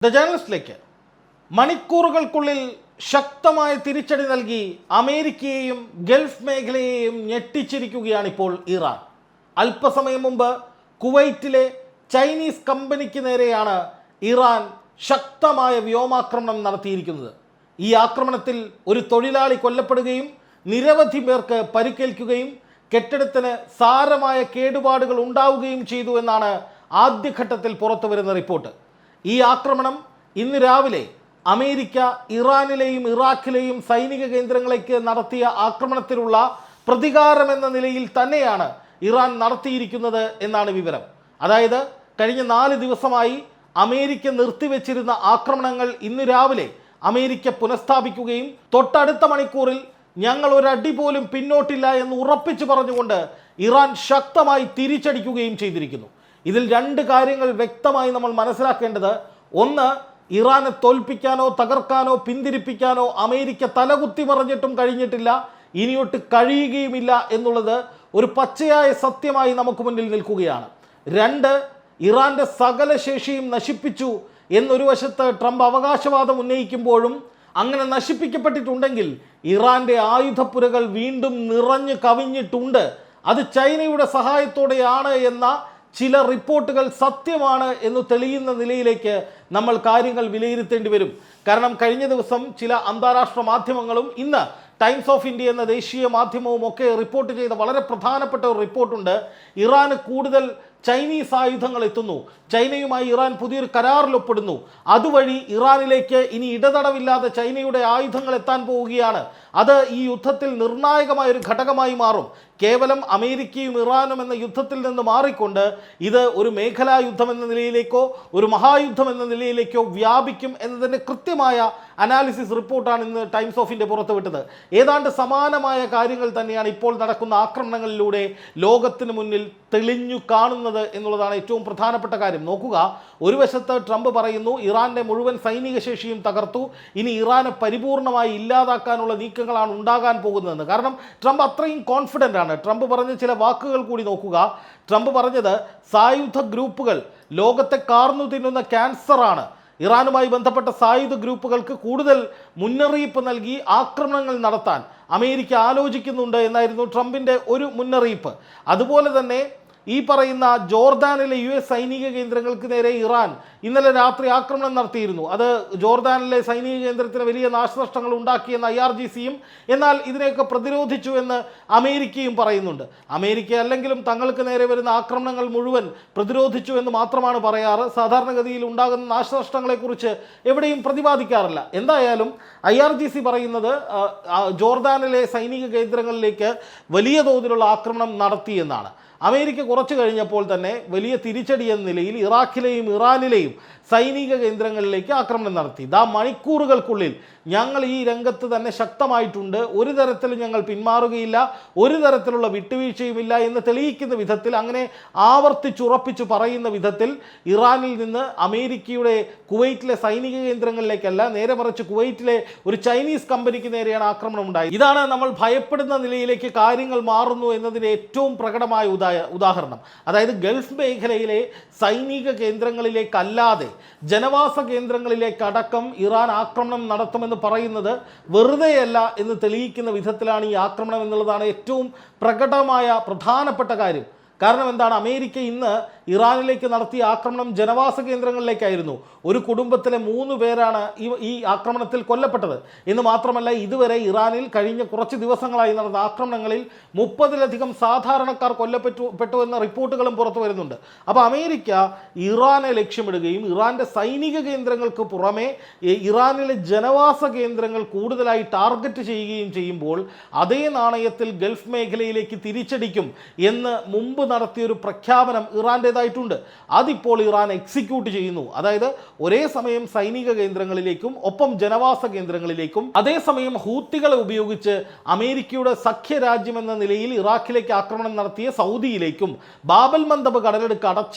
The ജേർണലിസ്റ്റിലേക്ക് മണിക്കൂറുകൾക്കുള്ളിൽ ശക്തമായ തിരിച്ചടി നൽകി അമേരിക്കയെയും ഗൾഫ് മേഖലയെയും ഞെട്ടിച്ചിരിക്കുകയാണ് ഇപ്പോൾ ഇറാൻ. അല്പസമയം മുമ്പ് കുവൈറ്റിലെ ചൈനീസ് കമ്പനിക്ക് നേരെയാണ് ഇറാൻ ശക്തമായ വ്യോമാക്രമണം നടത്തിയിരിക്കുന്നത്. ഈ ആക്രമണത്തിൽ ഒരു തൊഴിലാളി കൊല്ലപ്പെടുകയും നിരവധി പേർക്ക് പരിക്കേൽക്കുകയും കെട്ടിടത്തിന് സാരമായ കേടുപാടുകൾ ഉണ്ടാവുകയും ചെയ്തു എന്നാണ് ആദ്യഘട്ടത്തിൽ പുറത്തുവരുന്ന റിപ്പോർട്ട്. ഈ ആക്രമണം ഇന്ന് രാവിലെ അമേരിക്ക ഇറാനിലെയും ഇറാഖിലെയും സൈനിക കേന്ദ്രങ്ങളിലേക്ക് നടത്തിയ ആക്രമണത്തിലുള്ള പ്രതികാരമെന്ന നിലയിൽ തന്നെയാണ് ഇറാൻ നടത്തിയിരിക്കുന്നത് എന്നാണ് വിവരം. അതായത് കഴിഞ്ഞ 4 ദിവസമായി അമേരിക്ക നിർത്തിവെച്ചിരുന്ന ആക്രമണങ്ങൾ ഇന്ന് രാവിലെ അമേരിക്ക പുനഃസ്ഥാപിക്കുകയും തൊട്ടടുത്ത മണിക്കൂറിൽ ഞങ്ങൾ ഒരടി പോലും പിന്നോട്ടില്ല എന്ന് ഉറപ്പിച്ചു പറഞ്ഞുകൊണ്ട് ഇറാൻ ശക്തമായി തിരിച്ചടിക്കുകയും ചെയ്തിരിക്കുന്നു. ഇതിൽ 2 കാര്യങ്ങൾ വ്യക്തമായി നമ്മൾ മനസ്സിലാക്കേണ്ടത്. ഒന്ന്, ഇറാനെ തോൽപ്പിക്കാനോ തകർക്കാനോ പിന്തിരിപ്പിക്കാനോ അമേരിക്ക തലകുത്തി മറിഞ്ഞിട്ടും കഴിഞ്ഞിട്ടില്ല, ഇനിയൊട്ട് കഴിയുകയുമില്ല എന്നുള്ളത് ഒരു പച്ചയായ സത്യമായി നമുക്ക് മുന്നിൽ നിൽക്കുകയാണ്. 2, ഇറാന്റെ സകല ശേഷിയും നശിപ്പിച്ചു എന്നൊരു വശത്ത് ട്രംപ് അവകാശവാദം ഉന്നയിക്കുമ്പോഴും അങ്ങനെ നശിപ്പിക്കപ്പെട്ടിട്ടുണ്ടെങ്കിൽ ഇറാന്റെ ആയുധപ്പുരകൾ വീണ്ടും നിറഞ്ഞു കവിഞ്ഞിട്ടുണ്ട്, അത് ചൈനയുടെ സഹായത്തോടെയാണ് എന്ന ചില റിപ്പോർട്ടുകൾ സത്യമാണ് എന്ന് തെളിയുന്ന നിലയിലേക്ക് നമ്മൾ കാര്യങ്ങൾ വിലയിരുത്തേണ്ടി വരും. കാരണം കഴിഞ്ഞ ദിവസം ചില അന്താരാഷ്ട്ര മാധ്യമങ്ങളും ഇന്ന് ടൈംസ് ഓഫ് ഇന്ത്യ എന്ന ദേശീയ മാധ്യമവും ഒക്കെ റിപ്പോർട്ട് ചെയ്ത വളരെ പ്രധാനപ്പെട്ട ഒരു റിപ്പോർട്ടുണ്ട്. ഇറാന് കൂടുതൽ ചൈനീസ് ആയുധങ്ങൾ എത്തുന്നു, ചൈനയുമായി ഇറാൻ പുതിയൊരു കരാറിൽ ഒപ്പിടുന്നു, അതുവഴി ഇറാനിലേക്ക് ഇനി ഇടതടവില്ലാതെ ചൈനയുടെ ആയുധങ്ങൾ എത്താൻ പോവുകയാണ്. അത് ഈ യുദ്ധത്തിൽ നിർണായകമായൊരു ഘടകമായി മാറും. കേവലം അമേരിക്കയും ഇറാനും എന്ന യുദ്ധത്തിൽ നിന്ന് മാറിക്കൊണ്ട് ഇത് ഒരു മേഖലാ യുദ്ധം എന്ന നിലയിലേക്കോ ഒരു മഹായുദ്ധം എന്ന നിലയിലേക്കോ വ്യാപിക്കും എന്നതിൻ്റെ കൃത്യമായ അനാലിസിസ് റിപ്പോർട്ടാണ് ഇന്ന് ടൈംസ് ഓഫ് ഇന്ത്യ പുറത്തുവിട്ടത്. ഏതാണ്ട് സമാനമായ കാര്യങ്ങൾ തന്നെയാണ് ഇപ്പോൾ നടക്കുന്ന ആക്രമണങ്ങളിലൂടെ ലോകത്തിന് മുന്നിൽ തെളിഞ്ഞു കാണുന്നത് എന്നുള്ളതാണ് ഏറ്റവും പ്രധാനപ്പെട്ട കാര്യം. നോക്കുക, ഒരു വശത്ത് ട്രംപ് പറയുന്നു ഇറാന്റെ മുഴുവൻ സൈനിക ശേഷിയും തകർത്തു, ഇനി ഇറാനെ പരിപൂർണമായി ഇല്ലാതാക്കാനുള്ള നീക്കങ്ങളാണ് ഉണ്ടാകാൻ പോകുന്നതെന്ന്. കാരണം ട്രംപ് അത്രയും കോൺഫിഡൻ്റ് ആണ്. ട്രംപ് പറഞ്ഞ ചില വാക്കുകൾ കൂടി നോക്കുക. ട്രംപ് പറഞ്ഞത് സായുധ ഗ്രൂപ്പുകൾ ലോകത്തെ കാർന്നു തിന്നുന്ന ക്യാൻസറാണ്, ഇറാനുമായി ബന്ധപ്പെട്ട സായുധ ഗ്രൂപ്പുകൾക്ക് കൂടുതൽ മുന്നറിയിപ്പ് നൽകി ആക്രമണങ്ങൾ നടത്താൻ അമേരിക്ക ആലോചിക്കുന്നുണ്ട് എന്നായിരുന്നു ട്രംപിൻ്റെ ഒരു മുന്നറിയിപ്പ്. അതുപോലെ തന്നെ ഈ പറയുന്ന ജോർദാനിലെ US സൈനിക കേന്ദ്രങ്ങൾക്ക് നേരെ ഇറാൻ ഇന്നലെ രാത്രി ആക്രമണം നടത്തിയിരുന്നു. അത് ജോർദാനിലെ സൈനിക കേന്ദ്രത്തിന് വലിയ നാശനഷ്ടങ്ങൾ ഉണ്ടാക്കിയെന്ന് IRGCയും എന്നാൽ ഇതിനെയൊക്കെ പ്രതിരോധിച്ചു എന്ന് അമേരിക്കയും പറയുന്നുണ്ട്. അമേരിക്ക അല്ലെങ്കിലും തങ്ങൾക്ക് നേരെ വരുന്ന ആക്രമണങ്ങൾ മുഴുവൻ പ്രതിരോധിച്ചു എന്ന് മാത്രമാണ് പറയാറ്. സാധാരണഗതിയിൽ ഉണ്ടാകുന്ന നാശനഷ്ടങ്ങളെക്കുറിച്ച് എവിടെയും പ്രതിപാദിക്കാറില്ല. എന്തായാലും IRGC പറയുന്നത് ജോർദാനിലെ സൈനിക കേന്ദ്രങ്ങളിലേക്ക് വലിയ തോതിലുള്ള ആക്രമണം നടത്തിയെന്നാണ്. അമേരിക്ക കുറച്ചു കഴിഞ്ഞപ്പോൾ തന്നെ വലിയ തിരിച്ചടി എന്ന നിലയിൽ ഇറാഖിലെയും ഇറാനിലെയും സൈനിക കേന്ദ്രങ്ങളിലേക്ക് ആക്രമണം നടത്തി. മണിക്കൂറുകൾക്കുള്ളിൽ ഞങ്ങൾ ഈ രംഗത്ത് തന്നെ ശക്തമായിട്ടുണ്ട്, ഒരു തരത്തിലും ഞങ്ങൾ പിന്മാറുകയില്ല, ഒരു തരത്തിലുള്ള വിട്ടുവീഴ്ചയുമില്ല എന്ന് തെളിയിക്കുന്ന വിധത്തിൽ, അങ്ങനെ ആവർത്തിച്ചുറപ്പിച്ചു പറയുന്ന വിധത്തിൽ ഇറാനിൽ നിന്ന് അമേരിക്കയുടെ കുവൈറ്റിലെ സൈനിക കേന്ദ്രങ്ങളിലേക്കല്ല, നേരെ മറിച്ച് കുവൈറ്റിലെ ഒരു ചൈനീസ് കമ്പനിക്ക് നേരെയാണ് ആക്രമണം ഉണ്ടായത്. ഇതാണ് നമ്മൾ ഭയപ്പെടുന്ന നിലയിലേക്ക് കാര്യങ്ങൾ മാറുന്നു എന്നതിൻ്റെ ഏറ്റവും പ്രകടമായ ഉദാഹരണം. അതായത് ഗൾഫ് മേഖലയിലെ സൈനിക കേന്ദ്രങ്ങളിലേക്കല്ലാതെ ജനവാസ കേന്ദ്രങ്ങളിലേക്കടക്കം ഇറാൻ ആക്രമണം നടത്തുമെന്ന് പറയുന്നത് വെറുതെയല്ല എന്ന് തെളിയിക്കുന്ന വിധത്തിലാണ് ഈ ആക്രമണം എന്നുള്ളതാണ് ഏറ്റവും പ്രകടമായ പ്രധാനപ്പെട്ട കാര്യം. കാരണം എന്താണ്, അമേരിക്ക ഇന്ന് ഇറാനിലേക്ക് നടത്തിയ ആക്രമണം ജനവാസ കേന്ദ്രങ്ങളിലേക്കായിരുന്നു. ഒരു കുടുംബത്തിലെ 3 പേരാണ് ഈ ആക്രമണത്തിൽ കൊല്ലപ്പെട്ടത് എന്ന് മാത്രമല്ല, ഇതുവരെ ഇറാനിൽ കഴിഞ്ഞ കുറച്ച് ദിവസങ്ങളായി നടന്ന ആക്രമണങ്ങളിൽ 30-ലധികം സാധാരണക്കാർ കൊല്ലപ്പെട്ടു എന്ന റിപ്പോർട്ടുകളും പുറത്തു വരുന്നുണ്ട്. അപ്പോൾ അമേരിക്ക ഇറാനെ ലക്ഷ്യമിടുകയും ഇറാൻ്റെ സൈനിക കേന്ദ്രങ്ങൾക്ക് പുറമെ ഇറാനിലെ ജനവാസ കേന്ദ്രങ്ങൾ കൂടുതലായി ടാർഗറ്റ് ചെയ്യുകയും ചെയ്യുമ്പോൾ അതേ നാണയത്തിൽ ഗൾഫ് മേഖലയിലേക്ക് തിരിച്ചടിക്കും എന്ന് മുമ്പ് നടത്തിയൊരു പ്രഖ്യാപനം ഇറാൻ്റേതായിട്ടുണ്ട്. അതിപ്പോൾ ഇറാൻ എക്സിക്യൂട്ട് ചെയ്യുന്നു. അതായത് ഒരേ സമയം സൈനിക കേന്ദ്രങ്ങളിലേക്കും ഒപ്പം ജനവാസ കേന്ദ്രങ്ങളിലേക്കും, അതേസമയം ഹൂത്തികളെ ഉപയോഗിച്ച് അമേരിക്കയുടെ സഖ്യരാജ്യം എന്ന നിലയിൽ ഇറാഖിലേക്ക് ആക്രമണം നടത്തിയ സൗദിയിലേക്കും ബാബൽ മന്ദബ് കടലെടുക്ക്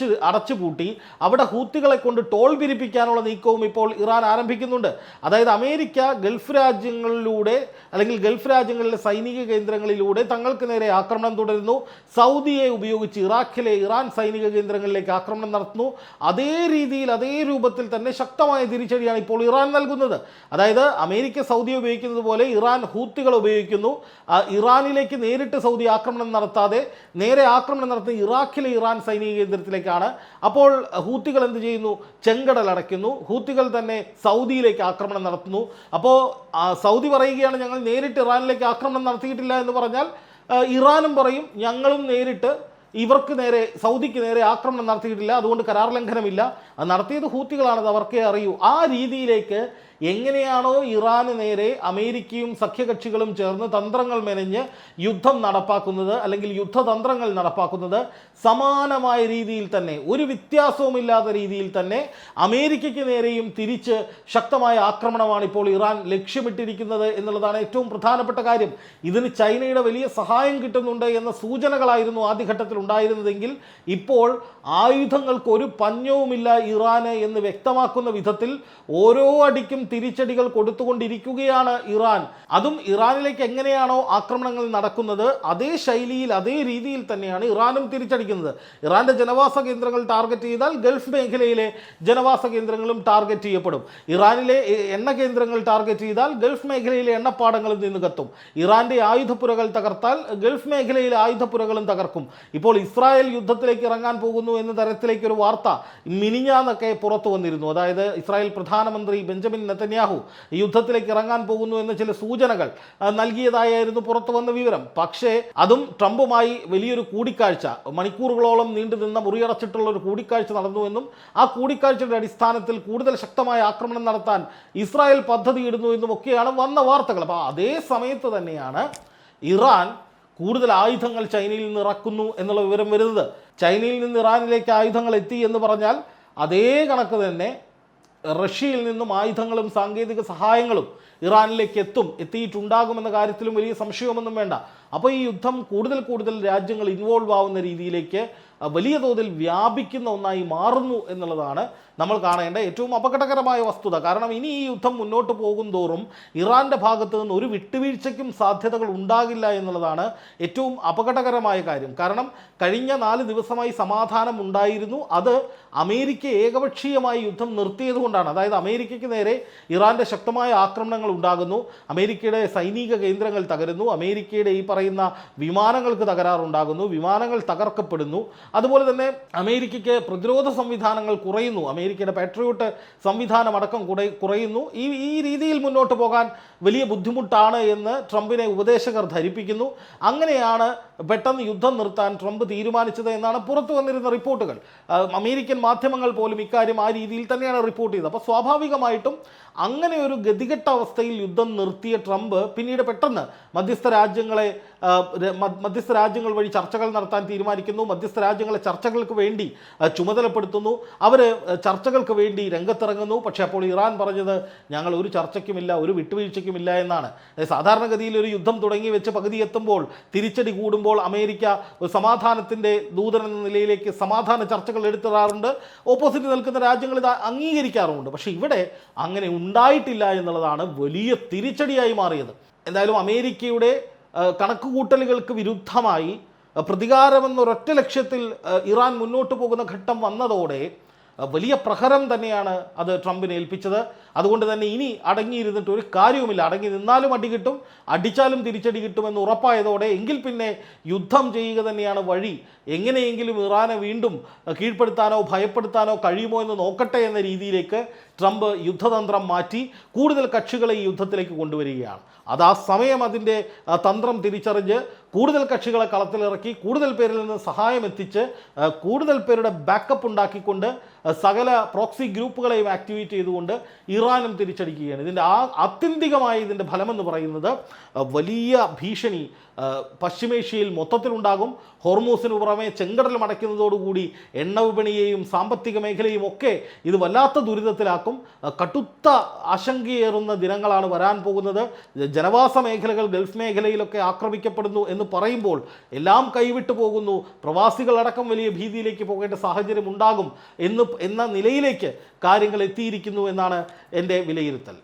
അടച്ചുപൂട്ടി അവിടെ ഹൂത്തികളെ കൊണ്ട് ടോൾ പിരിപ്പിക്കാനുള്ള നീക്കവും ഇപ്പോൾ ഇറാൻ ആരംഭിക്കുന്നുണ്ട്. അതായത് അമേരിക്ക ഗൾഫ് രാജ്യങ്ങളിലൂടെ അല്ലെങ്കിൽ ഗൾഫ് രാജ്യങ്ങളിലെ സൈനിക കേന്ദ്രങ്ങളിലൂടെ തങ്ങൾക്ക് നേരെ ആക്രമണം തുടരുന്നു. സൗദിയെ ഉപയോഗിച്ച് ഇറാഖിലെ ഇറാൻ സൈനിക കേന്ദ്ര കേന്ദ്രങ്ങളിലേക്ക് ആക്രമണം നടത്തുന്നു. അതേ രീതിയിൽ അതേ രൂപത്തിൽ തന്നെ ശക്തമായ തിരിച്ചടിയാണ് ഇപ്പോൾ ഇറാൻ നൽകുന്നത്. അതായത് അമേരിക്ക സൗദിയെ ഉപയോഗിക്കുന്നത് പോലെ ഇറാൻ ഹൂത്തികൾ ഉപയോഗിക്കുന്നു. ഇറാനിലേക്ക് നേരിട്ട് സൗദി ആക്രമണം നടത്താതെ നേരെ ആക്രമണം നടത്തുന്ന ഇറാഖിലെ ഇറാൻ സൈനിക കേന്ദ്രത്തിലേക്കാണ്. അപ്പോൾ ഹൂത്തികൾ എന്ത് ചെയ്യുന്നു? ചെങ്കടൽ അടയ്ക്കുന്നു. ഹൂത്തികൾ തന്നെ സൗദിയിലേക്ക് ആക്രമണം നടത്തുന്നു. അപ്പോൾ സൗദി പറയുകയാണ് ഞങ്ങൾ നേരിട്ട് ഇറാനിലേക്ക് ആക്രമണം നടത്തിയിട്ടില്ല എന്ന് പറഞ്ഞാൽ ഇറാനും പറയും ഞങ്ങളും നേരിട്ട് ഇവർക്ക് നേരെ സൗദിക്ക് നേരെ ആക്രമണം നടത്തിയിട്ടില്ല, അതുകൊണ്ട് കരാർ ലംഘനമില്ല, അത് നടത്തിയത് ഹൂത്തികളാണത് അവർക്കേ അറിയൂ. ആ രീതിയിലേക്ക് എങ്ങനെയാണോ ഇറാന് നേരെ അമേരിക്കയും സഖ്യകക്ഷികളും ചേർന്ന് തന്ത്രങ്ങൾ മെനഞ്ഞ് യുദ്ധം നടപ്പാക്കുന്നത് അല്ലെങ്കിൽ യുദ്ധതന്ത്രങ്ങൾ നടപ്പാക്കുന്നത്, സമാനമായ രീതിയിൽ തന്നെ ഒരു വ്യത്യാസവുമില്ലാത്ത രീതിയിൽ തന്നെ അമേരിക്കയ്ക്ക് നേരെയും തിരിച്ച് ശക്തമായ ആക്രമണമാണ് ഇപ്പോൾ ഇറാൻ ലക്ഷ്യമിട്ടിരിക്കുന്നത് എന്നുള്ളതാണ് ഏറ്റവും പ്രധാനപ്പെട്ട കാര്യം. ഇതിന് ചൈനയുടെ വലിയ സഹായം കിട്ടുന്നുണ്ട് എന്ന സൂചനകളായിരുന്നു ആദ്യഘട്ടത്തിൽ ഉണ്ടായിരുന്നതെങ്കിൽ ഇപ്പോൾ ആയുധങ്ങൾക്ക് ഒരു പഞ്ഞവുമില്ല ഇറാന് എന്ന് വ്യക്തമാക്കുന്ന വിധത്തിൽ ഓരോ അടിക്കും തിരിച്ചടികൾ കൊടുത്തുകൊണ്ടിരിക്കുകയാണ് ഇറാൻ. അതും ഇറാനിലേക്ക് എങ്ങനെയാണോ ആക്രമണങ്ങൾ നടക്കുന്നത് അതേ ശൈലിയിൽ അതേ രീതിയിൽ തന്നെയാണ് ഇറാനും തിരിച്ചടിക്കുന്നത്. ഇറാന്റെ ജനവാസ കേന്ദ്രങ്ങൾ ടാർഗറ്റ് ചെയ്താൽ ഗൾഫ് മേഖലയിലെ ജനവാസ കേന്ദ്രങ്ങളും ടാർഗറ്റ് ചെയ്യപ്പെടും. ഇറാനിലെ എണ്ണ കേന്ദ്രങ്ങൾ ടാർഗറ്റ് ചെയ്താൽ ഗൾഫ് മേഖലയിലെ എണ്ണപ്പാടങ്ങളിൽ നിന്ന് കത്തും. ഇറാന്റെ ആയുധപ്പുരകൾ തകർത്താൽ ഗൾഫ് മേഖലയിലെ ആയുധപ്പുരകളും തകർക്കും. ഇപ്പോൾ ഇസ്രായേൽ യുദ്ധത്തിലേക്ക് ഇറങ്ങാൻ പോകുന്നു എന്ന തരത്തിലേക്ക് ഒരു വാർത്ത മിനിഞ്ഞാന്നൊക്കെ പുറത്തു വന്നിരുന്നു. അതായത് ഇസ്രായേൽ പ്രധാനമന്ത്രി ബെഞ്ചമിൻ നെതന്യാഹു യുദ്ധത്തിലേക്ക് ഇറങ്ങാൻ പോകുന്നു എന്ന ചില സൂചനകൾ നൽകിയതായിരുന്നു പുറത്തു വന്ന വിവരം. പക്ഷേ അതും ട്രംപുമായി വലിയൊരു കൂടിക്കാഴ്ച, മണിക്കൂറുകളോളം നീണ്ടു നിന്ന മുറിയടച്ചിട്ടുള്ള ഒരു കൂടിക്കാഴ്ച നടന്നുവെന്നും ആ കൂടിക്കാഴ്ചയുടെ അടിസ്ഥാനത്തിൽ കൂടുതൽ ശക്തമായ ആക്രമണം നടത്താൻ ഇസ്രായേൽ പദ്ധതിയിടുന്നു എന്നും ഒക്കെയാണ് വന്ന വാർത്തകൾ. അപ്പോൾ അതേ സമയത്ത് തന്നെയാണ് ഇറാൻ കൂടുതൽ ആയുധങ്ങൾ ചൈനയിൽ നിന്ന് ഇറക്കുന്നു എന്നുള്ള വിവരം വരുന്നത്. ചൈനയിൽ നിന്ന് ഇറാനിലേക്ക് ആയുധങ്ങൾ എത്തി എന്ന് പറഞ്ഞാൽ അതേ കണക്ക് തന്നെ റഷ്യയിൽ നിന്നും ആയുധങ്ങളും സാങ്കേതിക സഹായങ്ങളും ഇറാനിലേക്ക് എത്തിയിട്ടുണ്ടാകുമെന്ന കാര്യത്തിലും വലിയ സംശയമൊന്നും വേണ്ട. അപ്പോൾ ഈ യുദ്ധം കൂടുതൽ രാജ്യങ്ങൾ ഇൻവോൾവ് ആവുന്ന രീതിയിലേക്ക് വലിയ തോതിൽ വ്യാപിക്കുന്ന ഒന്നായി മാറുന്നു എന്നുള്ളതാണ് നമ്മൾ കാണേണ്ട ഏറ്റവും അപകടകരമായ വസ്തുത. കാരണം ഇനി ഈ യുദ്ധം മുന്നോട്ട് പോകും തോറും ഇറാൻ്റെ ഭാഗത്ത് നിന്ന് ഒരു വിട്ടുവീഴ്ചയ്ക്കും സാധ്യതകൾ ഉണ്ടാകില്ല എന്നുള്ളതാണ് ഏറ്റവും അപകടകരമായ കാര്യം. കാരണം കഴിഞ്ഞ 4 ദിവസമായി സമാധാനം ഉണ്ടായിരുന്നു. അത് അമേരിക്ക ഏകപക്ഷീയമായി യുദ്ധം നിർത്തിയത് കൊണ്ടാണ്. അതായത് അമേരിക്കയ്ക്ക് നേരെ ഇറാൻ്റെ ശക്തമായ ആക്രമണങ്ങൾ ഉണ്ടാകുന്നു, അമേരിക്കയുടെ സൈനിക കേന്ദ്രങ്ങൾ തകരുന്നു, അമേരിക്കയുടെ ഈ പറയുന്ന വിമാനങ്ങൾക്ക് തകരാറുണ്ടാകുന്നു, വിമാനങ്ങൾ തകർക്കപ്പെടുന്നു. അതുപോലെ തന്നെ അമേരിക്കയ്ക്ക് പ്രതിരോധ സംവിധാനങ്ങൾ കുറയുന്നു, അമേരിക്കയുടെ പാട്രിയോട്ട് സംവിധാനം അടക്കം കുറയുന്നു. ഈ രീതിയിൽ മുന്നോട്ട് പോകാൻ വലിയ ബുദ്ധിമുട്ടാണ് എന്ന് ട്രംപിനെ ഉപദേശകർ ധരിപ്പിക്കുന്നു. അങ്ങനെയാണ് പെട്ടെന്ന് യുദ്ധം നിർത്താൻ ട്രംപ് തീരുമാനിച്ചത് എന്നാണ് പുറത്തു വന്നിരുന്ന റിപ്പോർട്ടുകൾ. അമേരിക്കൻ മാധ്യമങ്ങൾ പോലും ഇക്കാര്യം ആ രീതിയിൽ തന്നെയാണ് റിപ്പോർട്ട് ചെയ്തത്. അപ്പോൾ സ്വാഭാവികമായിട്ടും അങ്ങനെ ഒരു ഗതികെട്ട അവസ്ഥയിൽ യുദ്ധം നിർത്തിയ ട്രംപ് പിന്നീട് പെട്ടെന്ന് മധ്യസ്ഥ രാജ്യങ്ങൾ വഴി ചർച്ചകൾ നടത്താൻ തീരുമാനിക്കുന്നു. മധ്യസ്ഥ രാജ്യങ്ങളെ ചർച്ചകൾക്ക് വേണ്ടി ചുമതലപ്പെടുത്തുന്നു. അവർ ചർച്ചകൾക്ക് വേണ്ടി രംഗത്തിറങ്ങുന്നു. പക്ഷേ അപ്പോൾ ഇറാൻ പറഞ്ഞത് ഞങ്ങൾ ഒരു ചർച്ചയ്ക്കുമില്ല, ഒരു വിട്ടുവീഴ്ചയ്ക്കുമില്ല എന്നാണ്. സാധാരണഗതിയിൽ ഒരു യുദ്ധം തുടങ്ങി വെച്ച് പകുതി എത്തുമ്പോൾ തിരിച്ചടി കൂടുമ്പോൾ അമേരിക്ക ഒരു സമാധാനത്തിൻ്റെ ദൂതൻ എന്ന നിലയിലേക്ക് സമാധാന ചർച്ചകൾ എടുത്തിടാറുണ്ട്. ഓപ്പോസിറ്റ് നിൽക്കുന്ന രാജ്യങ്ങൾ ഇത് അംഗീകരിക്കാറുമുണ്ട്. പക്ഷേ ഇവിടെ അങ്ങനെ ഉണ്ടായിട്ടില്ല എന്നുള്ളതാണ് വലിയ തിരിച്ചടിയായി മാറിയത്. എന്തായാലും അമേരിക്കയുടെ കണക്കുകൂട്ടലുകൾക്ക് വിരുദ്ധമായി പ്രതികാരമെന്നൊരൊറ്റ ലക്ഷ്യത്തിൽ ഇറാൻ മുന്നോട്ട് പോകുന്ന ഘട്ടം വന്നതോടെ വലിയ പ്രഹരം തന്നെയാണ് അത് ട്രംപിനെ ഏൽപ്പിച്ചത്. അതുകൊണ്ട് തന്നെ ഇനി അടങ്ങിയിരുന്നിട്ട് ഒരു കാര്യവുമില്ല. അടങ്ങി നിന്നാലും അടി കിട്ടും, അടിച്ചാലും തിരിച്ചടി കിട്ടുമെന്ന് ഉറപ്പായതോടെ എങ്കിൽ പിന്നെ യുദ്ധം ചെയ്യുക തന്നെയാണ് വഴി. എങ്ങനെയെങ്കിലും ഇറാനെ വീണ്ടും കീഴ്പ്പെടുത്താനോ ഭയപ്പെടുത്താനോ കഴിയുമോ എന്ന് നോക്കട്ടെ എന്ന രീതിയിലേക്ക് ട്രംപ് യുദ്ധതന്ത്രം മാറ്റി കൂടുതൽ കക്ഷികളെ ഈ യുദ്ധത്തിലേക്ക് കൊണ്ടുവരികയാണ്. അത് ആ സമയം അതിൻ്റെ തന്ത്രം തിരിച്ചറിഞ്ഞ് കൂടുതൽ കക്ഷികളെ കളത്തിലിറക്കി കൂടുതൽ പേരിൽ നിന്ന് സഹായം എത്തിച്ച് കൂടുതൽ പേരുടെ ബാക്കപ്പ് ഉണ്ടാക്കിക്കൊണ്ട് സകല പ്രോക്സി ഗ്രൂപ്പുകളെയും ആക്ടിവേറ്റ് ചെയ്തുകൊണ്ട് ഇറാനും തിരിച്ചടിക്കുകയാണ്. ഇതിൻ്റെ ആത്യന്തികമായ ഇതിൻ്റെ ഫലമെന്ന് പറയുന്നത് വലിയ ഭീഷണി പശ്ചിമേഷ്യയിൽ മൊത്തത്തിലുണ്ടാകും. ഹോർമൂസിന് പുറമെ ചെങ്കടൽ അടയ്ക്കുന്നതോടുകൂടി എണ്ണ വിപണിയെയും സാമ്പത്തിക മേഖലയും ഒക്കെ ഇത് വല്ലാത്ത ദുരിതത്തിലാക്കും. കടുത്ത ആശങ്കയേറുന്ന ദിനങ്ങളാണ് വരാൻ പോകുന്നത്. ജനവാസ മേഖലകൾ ഗൾഫ് മേഖലയിലൊക്കെ ആക്രമിക്കപ്പെടുന്നു എന്ന് പറയുമ്പോൾ എല്ലാം കൈവിട്ടു പോകുന്നു, പ്രവാസികളടക്കം വലിയ ഭീതിയിലേക്ക് പോകേണ്ട സാഹചര്യം ഉണ്ടാകും എന്ന നിലയിലേക്ക് കാര്യങ്ങൾ എത്തിയിരിക്കുന്നു എന്നാണ് എൻ്റെ വിലയിരുത്തൽ.